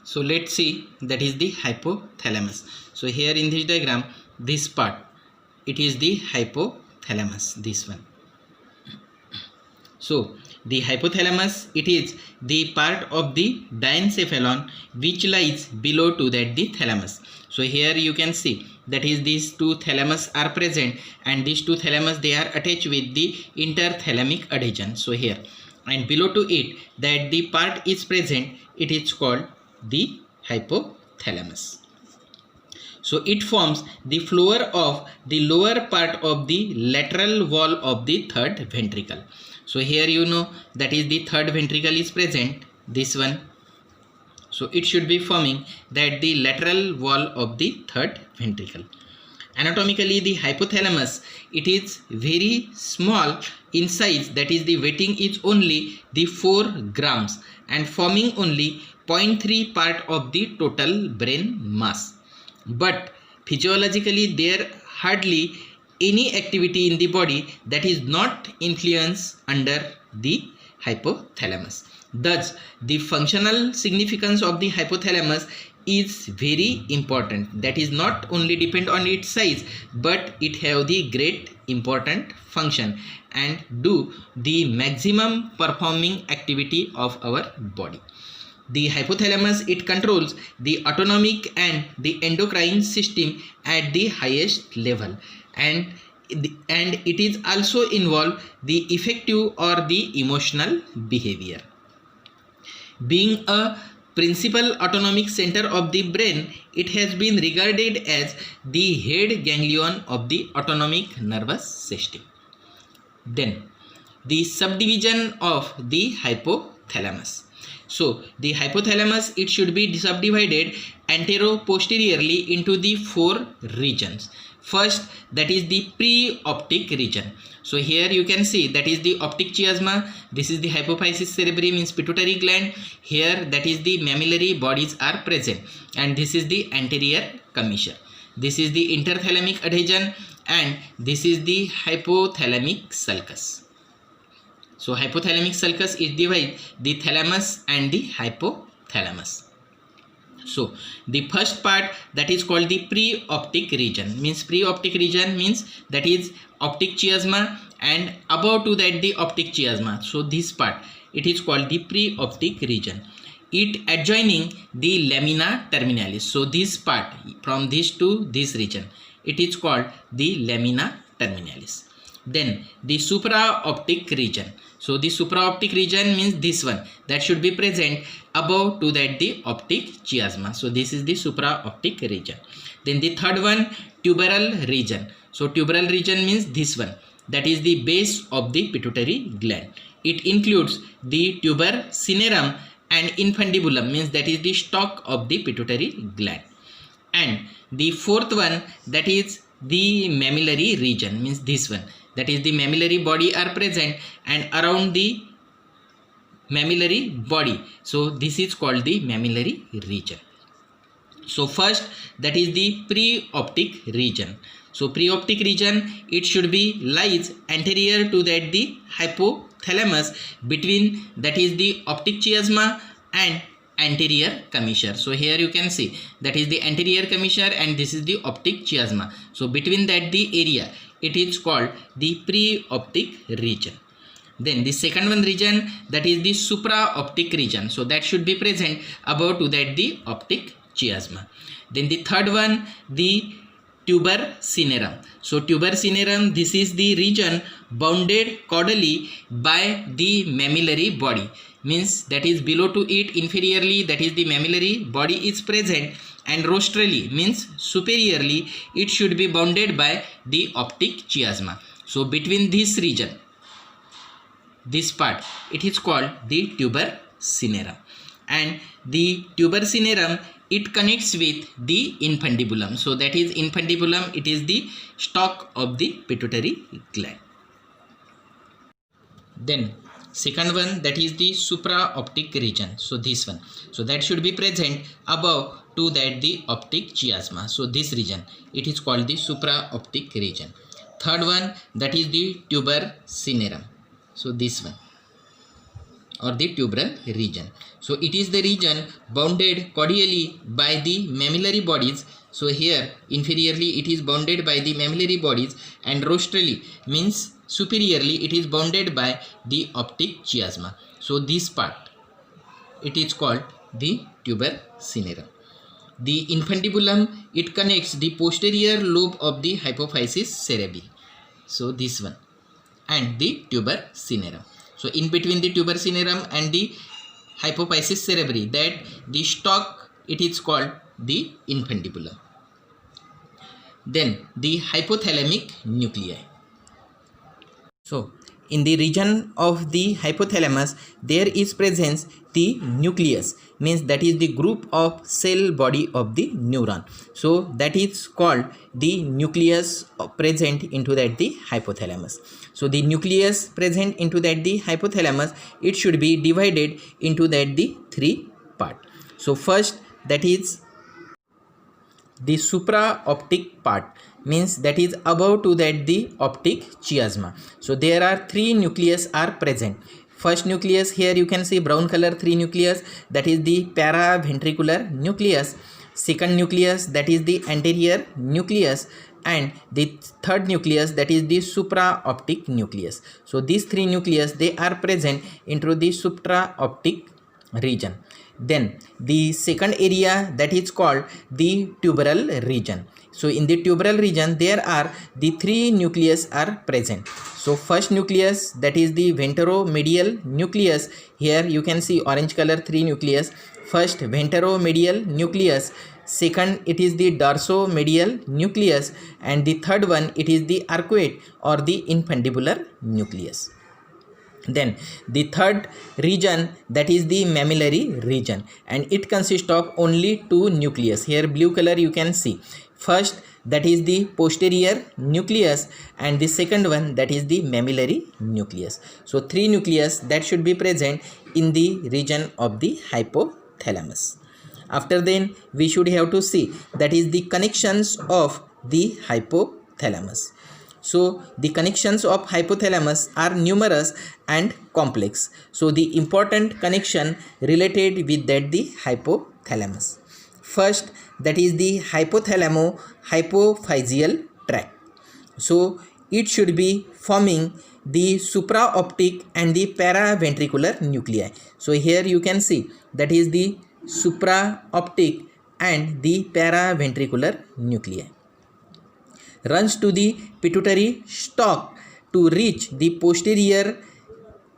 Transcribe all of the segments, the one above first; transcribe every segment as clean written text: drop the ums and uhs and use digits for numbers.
So let's see, that is the hypothalamus. So here in this diagram, this part, it is the hypothalamus, this one. So the hypothalamus, it is the part of the diencephalon which lies below to that the thalamus. So here you can see that is these two thalamus are present, and these two thalamus, they are attached with the interthalamic adhesion. So here, and below to it, that the part is present, it is called the hypothalamus. So it forms the floor of the lower part of the lateral wall of the third ventricle. So here you know that is the third ventricle is present, this one. So it should be forming that the lateral wall of the third ventricle. Anatomically, the hypothalamus, it is very small in size, that is the weighting is only the 4 grams and forming only 0.3 part of the total brain mass. But physiologically there hardly any activity in the body that is not influenced under the hypothalamus. Thus, the functional significance of the hypothalamus is very important. That is not only depend on its size, but it have the great important function and do the maximum performing activity of our body. The hypothalamus, it controls the autonomic and the endocrine system at the highest level, and it is also involved the effective or the emotional behavior. Being a principal autonomic center of the brain, it has been regarded as the head ganglion of the autonomic nervous system. Then the subdivision of the hypothalamus. So the hypothalamus, it should be subdivided antero-posteriorly into the 4 regions. First, that is the pre-optic region. So here you can see that is the optic chiasma, this is the hypophysis cerebri, means pituitary gland. Here that is the mammillary bodies are present, and this is the anterior commissure. This is the interthalamic adhesion, and this is the hypothalamic sulcus. So hypothalamic sulcus is divide the thalamus and the hypothalamus. So the first part, that is called the pre-optic region, means pre-optic region means that is optic chiasma and above to that the optic chiasma. So this part, it is called the pre-optic region. It adjoining the lamina terminalis. So this part from this to this region, it is called the lamina terminalis. Then the supraoptic region. So the supraoptic region means this one, that should be present above to that the optic chiasma. So this is the supraoptic region. Then the third one, tuberal region. So tuberal region means this one, that is the base of the pituitary gland. It includes the tuber cinerum and infundibulum, means that is the stalk of the pituitary gland. And the fourth one, that is the mammillary region, means this one, that is the mammillary body are present and around the mammillary body. So this is called the mammillary region. So first, that is the pre-optic region. So pre-optic region, it should be lies anterior to that the hypothalamus between that is the optic chiasma and anterior commissure. So here you can see that is the anterior commissure and this is the optic chiasma. So between that the area, it is called the pre-optic region. Then the second one region, that is the supraoptic region. So that should be present above to that the optic chiasma. Then the third one, the tuber cinerum. So tuber cinerum, this is the region bounded caudally by the mammillary body, means that is below to it inferiorly, that is the mammillary body is present, and rostrally means superiorly, it should be bounded by the optic chiasma. So between this region, this part, it is called the tuber cinerum, and the tuber cinerum, it connects with the infundibulum. So that is infundibulum, it is the stalk of the pituitary gland. Then second one, that is the supraoptic region. So this one, so that should be present above to that the optic chiasma. So this region, it is called the supraoptic region. Third one, that is the tuber cinerum. So this one, or the tuberal region. So it is the region bounded caudally by the mammillary bodies. So here inferiorly it is bounded by the mammillary bodies, and rostrally means superiorly it is bounded by the optic chiasma. So this part it is called the tuber cinerum. The infundibulum, it connects the posterior lobe of the hypophysis cerebri. So this one, and the tuber cinerum. So in between the tuber cinerum and the hypophysis cerebri, that the stalk, it is called the infundibulum. Then the hypothalamic nuclei. So in the region of the hypothalamus there is presence the nucleus, means that is the group of cell body of the neuron. So that is called the nucleus present into that the hypothalamus. So the nucleus present into that the hypothalamus, it should be divided into that the three part. So first, that is the supraoptic part, means that is above to that the optic chiasma. So there are three nucleus are present. First nucleus, here you can see brown color, three nucleus, that is the paraventricular nucleus. Second nucleus, that is the anterior nucleus, and the third nucleus, that is the supraoptic nucleus. So these three nucleus, they are present into the supraoptic region. Then the second area, that is called the tuberal region. So in the tuberal region there are the three nucleus are present. So first nucleus, that is the ventromedial nucleus. Here you can see orange color three nucleus. First ventromedial nucleus, second it is the dorsomedial nucleus, and the third one it is the arcuate or the infundibular nucleus. Then the third region, that is the mammillary region, and it consists of only two nucleus. Here blue color you can see. First, that is the posterior nucleus, and the second one, that is the mammillary nucleus. So three nucleus that should be present in the region of the hypothalamus. After then we should have to see, that is the connections of the hypothalamus. So the connections of hypothalamus are numerous and complex. So the important connection related with that the hypothalamus. First, that is the hypothalamo-hypophyseal tract. So it should be forming the supraoptic and the paraventricular nuclei. So here you can see, that is the supraoptic and the paraventricular nuclei. Runs to the pituitary stalk to reach the posterior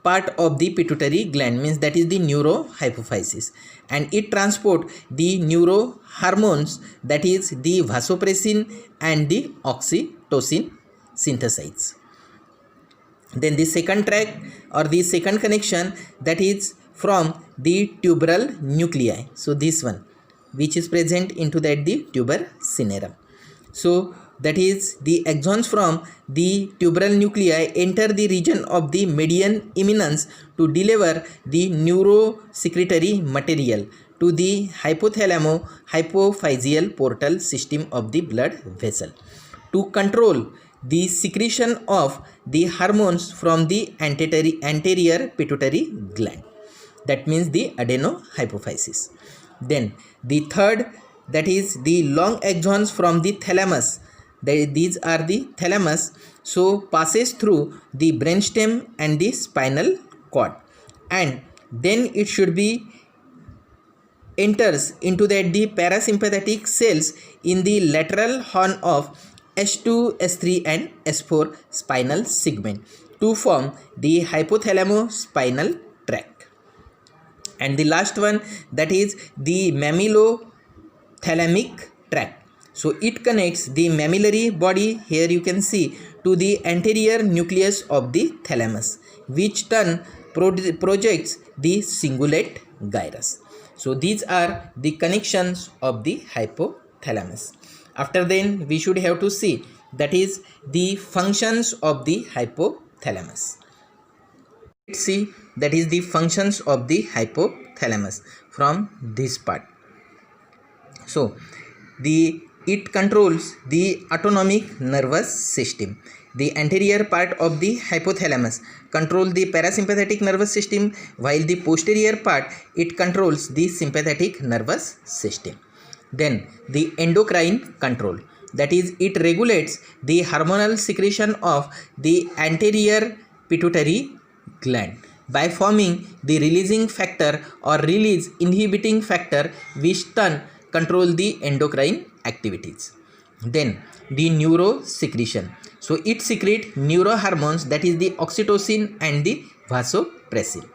part of the pituitary gland, means that is the neurohypophysis, and it transport the neurohormones, that is the vasopressin and the oxytocin synthesize. Then the second tract or the second connection, that is from the tuberal nuclei. So this one, which is present into that the tuber cinerum. So that is the axons from the tuberal nuclei enter the region of the median eminence to deliver the neurosecretory material to the hypothalamo-hypophyseal portal system of the blood vessel to control the secretion of the hormones from the anterior pituitary gland. That means the adenohypophysis. Then the third, that is the long axons from the thalamus. These are the thalamus. So passes through the brainstem and the spinal cord, and then it should be enters into that the parasympathetic cells in the lateral horn of S2, S3 and S4 spinal segment to form the hypothalamo-spinal tract. And the last one, that is the mammillothalamic tract. So it connects the mammillary body, here you can see, to the anterior nucleus of the thalamus, which turn projects the cingulate gyrus. So these are the connections of the hypothalamus. After then we should have to see, that is the functions of the hypothalamus. Let's see, that is the functions of the hypothalamus from this part. So it controls the autonomic nervous system. The anterior part of the hypothalamus control the parasympathetic nervous system, while the posterior part it controls the sympathetic nervous system. Then the endocrine control, that is it regulates the hormonal secretion of the anterior pituitary gland by forming the releasing factor or release inhibiting factor which turn control the endocrine activities. Then the neurosecretion, so it secrete neurohormones, that is the oxytocin and the vasopressin.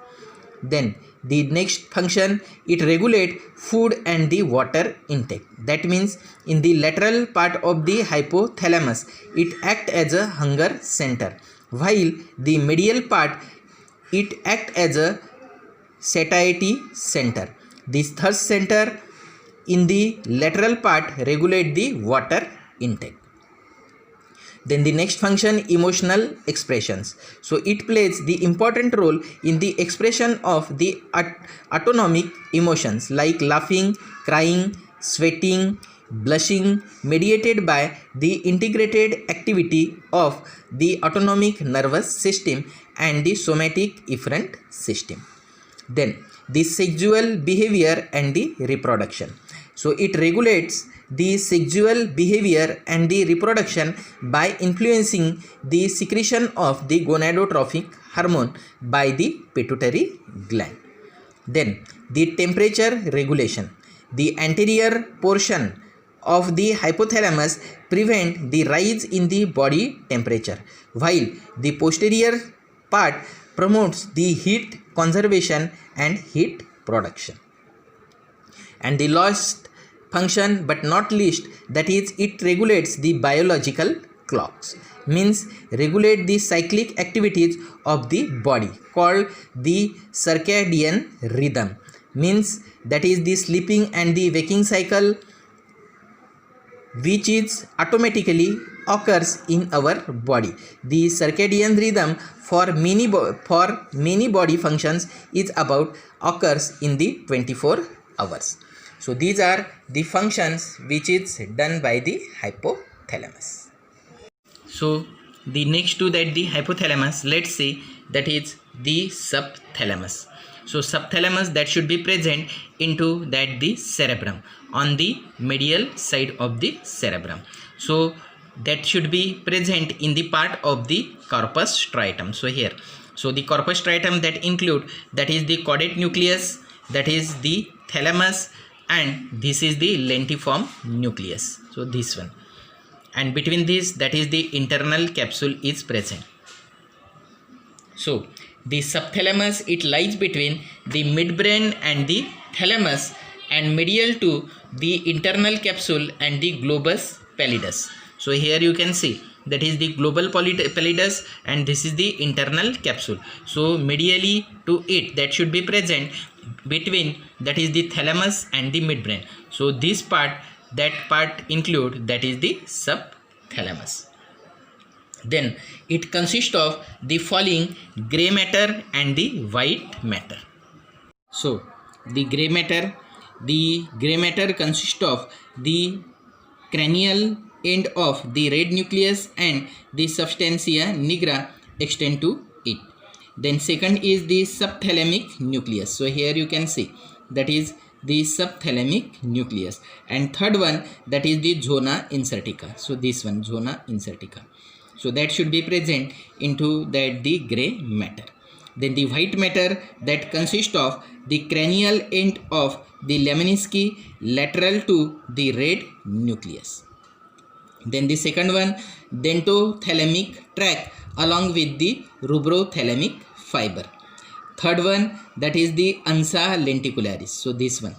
Then the next function, it regulate food and the water intake. That means in the lateral part of the hypothalamus it act as a hunger center, while the medial part it act as a satiety center. This thirst center in the lateral part regulate the water intake. Then the next function, emotional expressions. So it plays the important role in the expression of the autonomic emotions like laughing, crying, sweating, blushing, mediated by the integrated activity of the autonomic nervous system and the somatic efferent system. Then the sexual behavior and the reproduction. So it regulates the sexual behavior and the reproduction by influencing the secretion of the gonadotrophic hormone by the pituitary gland. Then the temperature regulation. The anterior portion of the hypothalamus prevent the rise in the body temperature, while the posterior part promotes the heat conservation and heat production. And the last function but not least, that is it regulates the biological clocks, means regulate the cyclic activities of the body called the circadian rhythm, means that is the sleeping and the waking cycle which is automatically occurs in our body. The circadian rhythm for many body functions is about occurs in the 24 hours. So these are the functions which is done by the hypothalamus. So the next to that the hypothalamus, let's say that is the subthalamus. So subthalamus that should be present into that the cerebrum on the medial side of the cerebrum. So that should be present in the part of the corpus striatum. So here, so the corpus striatum that include that is the caudate nucleus, that is the thalamus, and this is the lentiform nucleus. So this one, and between this that is the internal capsule is present. So the subthalamus it lies between the midbrain and the thalamus and medial to the internal capsule and the globus pallidus. So here you can see that is the global pallidus and this is the internal capsule. So medially to it that should be present between that is the thalamus and the midbrain. So this part, that part include that is the subthalamus. Then it consists of the following: gray matter and the white matter. So the gray matter consists of the cranial end of the red nucleus and the substantia nigra extend to it. Then second is the subthalamic nucleus. So here you can see that is the subthalamic nucleus, and third one that is the zona incertica. So this one, zona incertica. So that should be present into that the gray matter. Then the white matter that consists of the cranial end of the Lemninsky lateral to the red nucleus. Then the second one, dendrothalamic tract along with the rubrothalamic fiber. Third one that is the ansa lenticularis. So this one.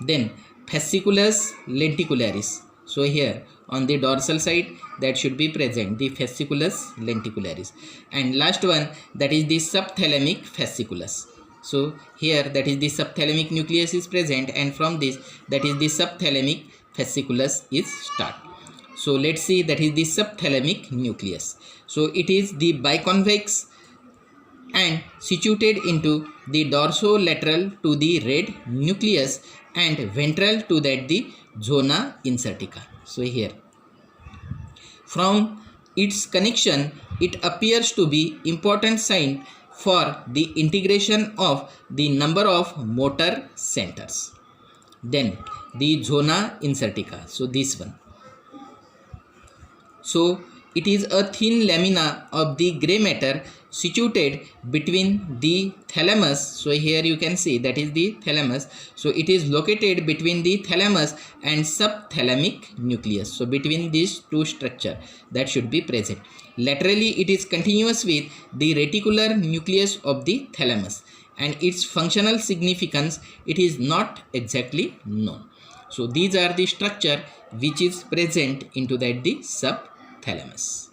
Then fasciculus lenticularis. So here on the dorsal side that should be present the fasciculus lenticularis, and last one that is the subthalamic fasciculus. So here that is the subthalamic nucleus is present, and from this that is the subthalamic fasciculus is start. So let's see that is the subthalamic nucleus. So it is the biconvex and situated into the dorsolateral to the red nucleus and ventral to that the zona incertica. So here from its connection, it appears to be important sign for the integration of the number of motor centers. Then the zona incertica, so this one. So it is a thin lamina of the gray matter situated between the thalamus. So here you can see that is the thalamus. So it is located between the thalamus and subthalamic nucleus. So between these two structure that should be present. Laterally it is continuous with the reticular nucleus of the thalamus, and its functional significance it is not exactly known. So these are the structure which is present into that the subthalamus.